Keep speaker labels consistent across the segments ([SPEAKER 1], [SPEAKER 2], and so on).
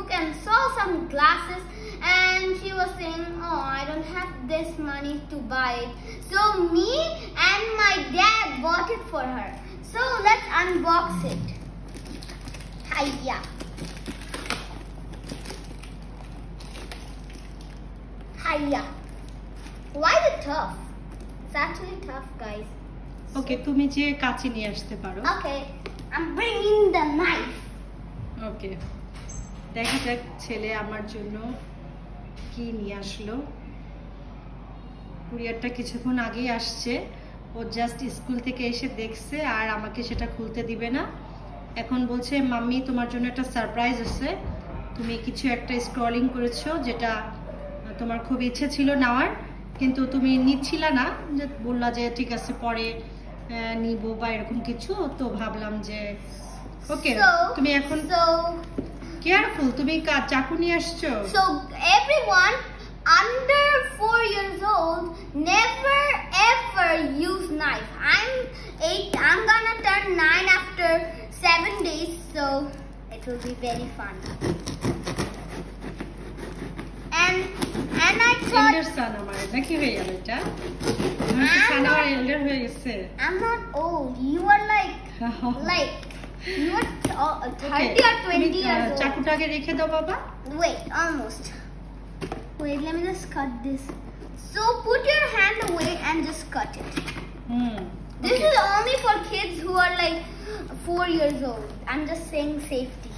[SPEAKER 1] book and saw some glasses, and she was saying, oh, I don't have this money to buy it. So me and my dad bought it for her. So let's unbox it. Hiya. Hiya. Why is it tough? It's actually tough, guys.
[SPEAKER 2] Okay, তুমি যে কাঁচি নিয়ে আসতে পারো।
[SPEAKER 1] Okay, I'm bringing the knife.
[SPEAKER 2] Okay. দেখা যাক ছেলে আমার জন্য কি নিয়ে আসলো। কুরিয়ারটা কিছুক্ষণ আগেই আসছে। ও জাস্ট স্কুল থেকে এসে দেখছে আর আমাকে সেটা খুলতে দিবে না। এখন বলছে মাম্মি তোমার জন্য একটা সারপ্রাইজ আছে। তুমি কিছু একটা স্ক্রলিং করেছো যেটা তোমার খুব ইচ্ছে ছিল নেওয়ার, কিন্তু তুমি নিচ্ছিলা না, যে বললা যে ঠিক আছে পরে নিব বা এরকম কিছু। তো ভাবলাম যে ওকে তুমি এখন কেয়ারফুল, তুমি চাকু নিয়ে আসছো।
[SPEAKER 1] So everyone under 4 years old never ever use knife. I'm gonna turn 9 after 7 days, so it will be very fun. And I thought
[SPEAKER 2] elder son amar naki hoye gelo eta son amar elder hoye geche.
[SPEAKER 1] I'm not old. You are like you are 30 or 20 years old.
[SPEAKER 2] চাকুটা আগে রেখে দাও বাবা।
[SPEAKER 1] Wait, almost. Wait, let me just cut this. So put your hand away and just cut it. This is only for kids who are like 4 years old. I'm just saying safety.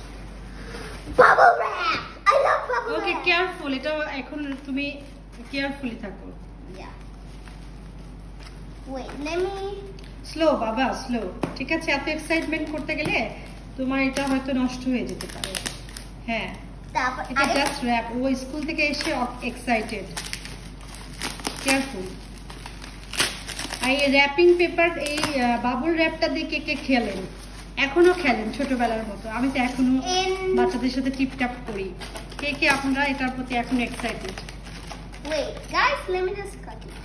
[SPEAKER 1] Bubble wrap. I love bubble wrap.
[SPEAKER 2] Okay, careful. এটা এখন তুমি carefully থাকো।
[SPEAKER 1] Yeah. Wait, let me.
[SPEAKER 2] Slow বাবা, slow. ঠিক আছে, এত excitement করতে গেলে তোমার এটা হয়তো নষ্ট হয়ে যেতে পারে। হ্যাঁ, এটা জাস্ট র‍্যাপ। ও স্কুল থেকে এসে এক্সাইটেড। কেয়ারফুল। এই র‍্যাপিং পেপার, এই বাবল র‍্যাপটা দিয়ে কে কে খেলেন? এখনো খেলেন ছোটবেলার মতো? আমি তো এখনো বাচ্চাদের সাথে টিপটাপ করি। কে কে আপনারা এটার প্রতি এখন excited?
[SPEAKER 1] Wait, guys, let me just cut it.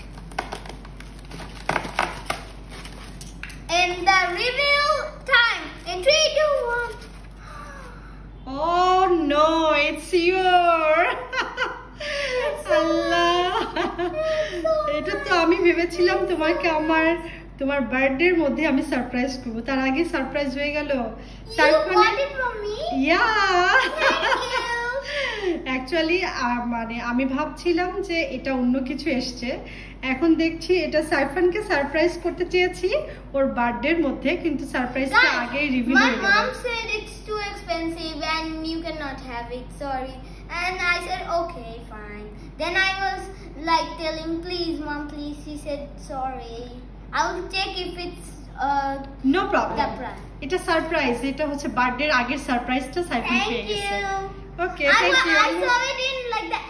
[SPEAKER 1] And the reveal time in 3, 2, 1.
[SPEAKER 2] Oh no, it's your. Allah. এটা তো আমি ভেবেছিলাম তোমাকে তোমার বার্থডের মধ্যে আমি সারপ্রাইজ করব, তার আগে সারপ্রাইজ হয়ে গেল।
[SPEAKER 1] You bought it from me?
[SPEAKER 2] Yeah.
[SPEAKER 1] Thank you.
[SPEAKER 2] Actually মানে আমি ভাবছিলাম যে এটা অন্য কিছু এসছে, এখন দেখছি এটা সাইফানকে সারপ্রাইজ করতে চেয়েছি ওর বার্থডের মধ্যে, কিন্তু সারপ্রাইজটা আগেই রিভিল হয়ে গেল।
[SPEAKER 1] My mom said it's too expensive and you cannot have it, sorry. And I said okay, fine. Then I was like telling, please mom, please. She said sorry, I will check if it's
[SPEAKER 2] no problem. এটা surprise, এটা হচ্ছে বার্থডের আগের সারপ্রাইজটা সাইফান পেয়ে গেছে।
[SPEAKER 1] Thank you.
[SPEAKER 2] Okay, thank you.
[SPEAKER 1] I saw it in like the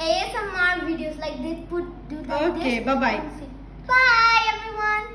[SPEAKER 1] ASMR videos, like they do that.
[SPEAKER 2] Okay, bye bye.
[SPEAKER 1] Bye everyone.